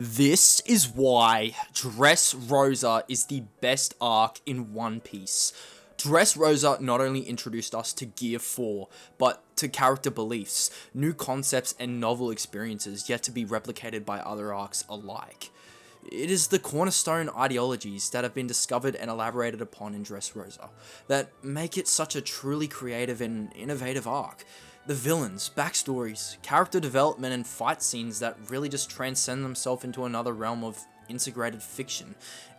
This is why Dressrosa is the best arc in One Piece. Dressrosa not only introduced us to Gear 4, but to character beliefs, new concepts and novel experiences yet to be replicated by other arcs alike. It is the cornerstone ideologies that have been discovered and elaborated upon in Dressrosa that make it such a truly creative and innovative arc. The villains, backstories, character development, and fight scenes that really just transcend themselves into another realm of integrated fiction.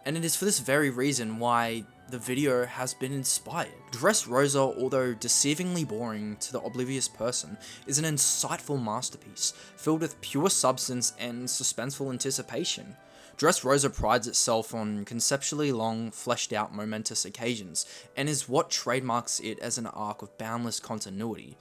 And it is for this very reason why the video has been inspired. Dressrosa, although deceivingly boring to the oblivious person, is an insightful masterpiece, filled with pure substance and suspenseful anticipation. Dressrosa prides itself on conceptually long, fleshed out, momentous occasions, and is what trademarks it as an arc of boundless continuity.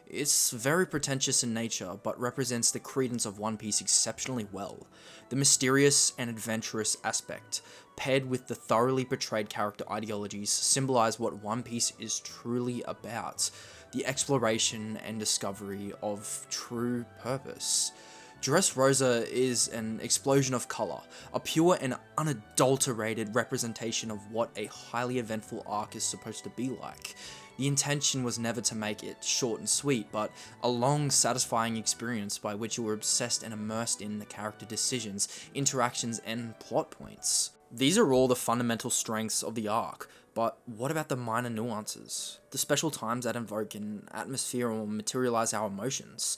It's very pretentious in nature, but represents the credence of One Piece exceptionally well. The mysterious and adventurous aspect, paired with the thoroughly portrayed character ideologies, symbolize what One Piece is truly about: the exploration and discovery of true purpose. Dressrosa is an explosion of colour, a pure and unadulterated representation of what a highly eventful arc is supposed to be like. The intention was never to make it short and sweet, but a long, satisfying experience by which you were obsessed and immersed in the character decisions, interactions, and plot points. These are all the fundamental strengths of the arc, but what about the minor nuances? The special times that invoke an atmosphere or materialize our emotions?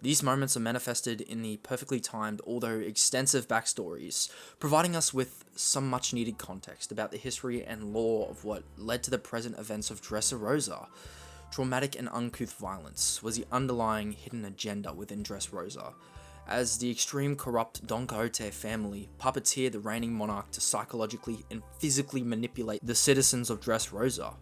These moments are manifested in the perfectly timed, although extensive backstories, providing us with some much needed context about the history and lore of what led to the present events of Dressrosa. Traumatic and uncouth violence was the underlying hidden agenda within Dressrosa, as the extreme corrupt Don Quixote family puppeteered the reigning monarch to psychologically and physically manipulate the citizens of Dressrosa.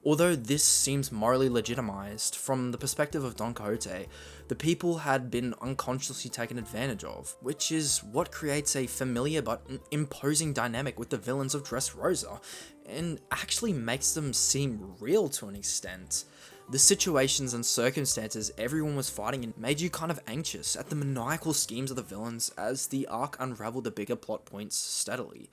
Although this seems morally legitimized, from the perspective of Don Quixote, the people had been unconsciously taken advantage of, which is what creates a familiar but imposing dynamic with the villains of Dressrosa, and actually makes them seem real to an extent. The situations and circumstances everyone was fighting in made you kind of anxious at the maniacal schemes of the villains as the arc unraveled the bigger plot points steadily.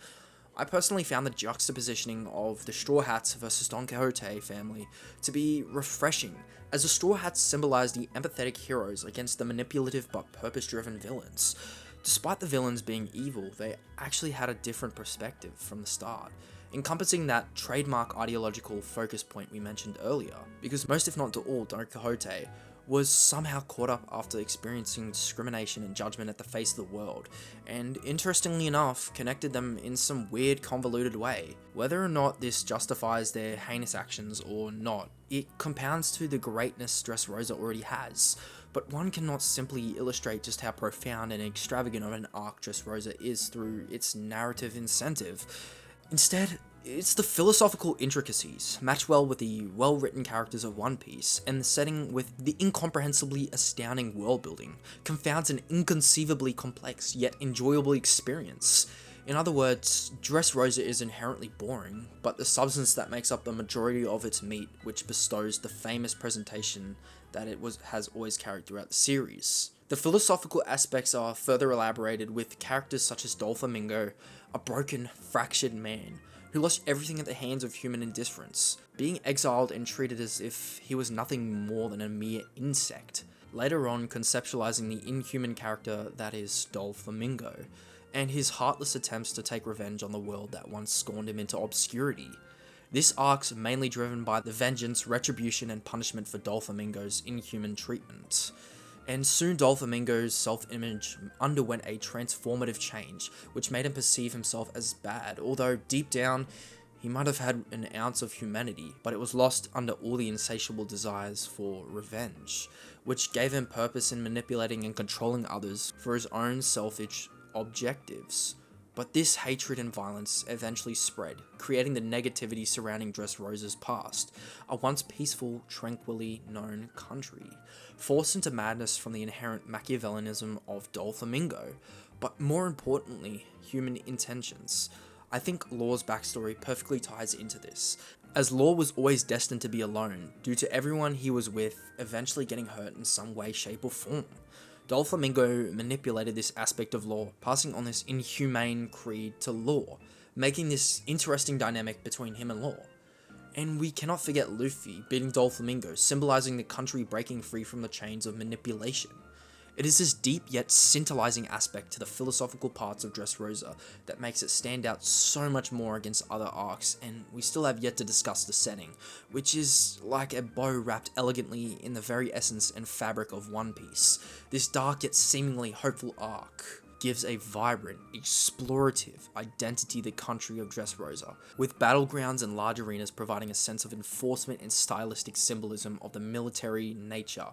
I personally found the juxtapositioning of the Straw Hats versus Don Quixote family to be refreshing, as the Straw Hats symbolized the empathetic heroes against the manipulative but purpose-driven villains. Despite the villains being evil, they actually had a different perspective from the start, encompassing that trademark ideological focus point we mentioned earlier, because most if not all Don Quixote was somehow caught up after experiencing discrimination and judgment at the face of the world, and interestingly enough, connected them in some weird, convoluted way. Whether or not this justifies their heinous actions or not, it compounds to the greatness Dressrosa already has, but one cannot simply illustrate just how profound and extravagant of an arc Dressrosa is through its narrative incentive. Instead, it's the philosophical intricacies, match well with the well-written characters of One Piece, and the setting with the incomprehensibly astounding world-building, confounds an inconceivably complex yet enjoyable experience. In other words, Dressrosa is inherently boring, but the substance that makes up the majority of its meat which bestows the famous presentation that has always carried throughout the series. The philosophical aspects are further elaborated with characters such as Doflamingo, a broken, fractured man, who lost everything at the hands of human indifference, being exiled and treated as if he was nothing more than a mere insect, later on conceptualizing the inhuman character that is Doflamingo, and his heartless attempts to take revenge on the world that once scorned him into obscurity. This arc's mainly driven by the vengeance, retribution, and punishment for Doflamingo's inhuman treatment. And soon Doflamingo's self-image underwent a transformative change, which made him perceive himself as bad, although deep down, he might have had an ounce of humanity, but it was lost under all the insatiable desires for revenge, which gave him purpose in manipulating and controlling others for his own selfish objectives. But this hatred and violence eventually spread, creating the negativity surrounding Dressrosa's past, a once peaceful, tranquilly known country, forced into madness from the inherent Machiavellianism of Doflamingo, but more importantly, human intentions. I think Law's backstory perfectly ties into this, as Law was always destined to be alone, due to everyone he was with eventually getting hurt in some way, shape, or form. Doflamingo manipulated this aspect of law, passing on this inhumane creed to law, making this interesting dynamic between him and law. And we cannot forget Luffy beating Doflamingo, symbolizing the country breaking free from the chains of manipulation. It is this deep yet scintillating aspect to the philosophical parts of Dressrosa that makes it stand out so much more against other arcs, and we still have yet to discuss the setting, which is like a bow wrapped elegantly in the very essence and fabric of One Piece. This dark yet seemingly hopeful arc gives a vibrant, explorative identity to the country of Dressrosa, with battlegrounds and large arenas providing a sense of enforcement and stylistic symbolism of the military nature.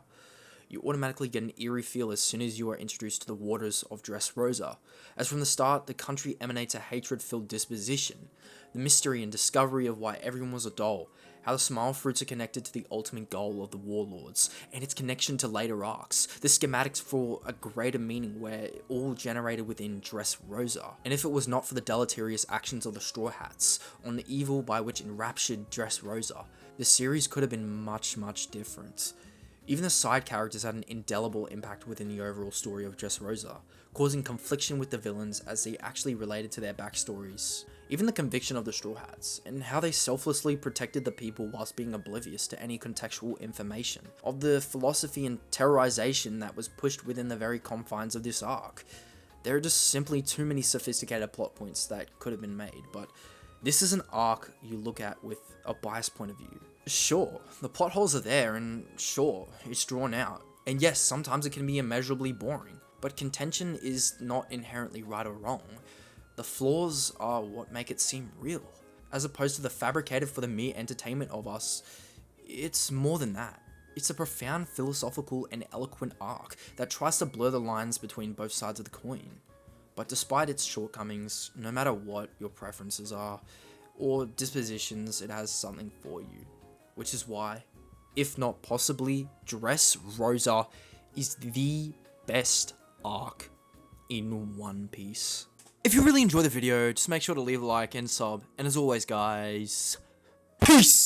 You automatically get an eerie feel as soon as you are introduced to the waters of Dressrosa, as from the start, the country emanates a hatred-filled disposition, the mystery and discovery of why everyone was a doll, how the smile fruits are connected to the ultimate goal of the warlords, and its connection to later arcs, the schematics for a greater meaning were all generated within Dressrosa, and if it was not for the deleterious actions of the Straw Hats, on the evil by which enraptured Dressrosa, the series could have been much, much different. Even the side characters had an indelible impact within the overall story of Dressrosa, causing confliction with the villains as they actually related to their backstories. Even the conviction of the Straw Hats, and how they selflessly protected the people whilst being oblivious to any contextual information, of the philosophy and terrorization that was pushed within the very confines of this arc. There are just simply too many sophisticated plot points that could have been made, but this is an arc you look at with a biased point of view. Sure, the plot holes are there, and sure, it's drawn out. And yes, sometimes it can be immeasurably boring, but contention is not inherently right or wrong. The flaws are what make it seem real, as opposed to the fabricated for the mere entertainment of us. It's more than that. It's a profound philosophical and eloquent arc that tries to blur the lines between both sides of the coin. But despite its shortcomings, no matter what your preferences are, or dispositions, it has something for you. Which is why, if not possibly, Dressrosa is the best arc in One Piece. If you really enjoyed the video, just make sure to leave a like and sub, and as always guys, peace!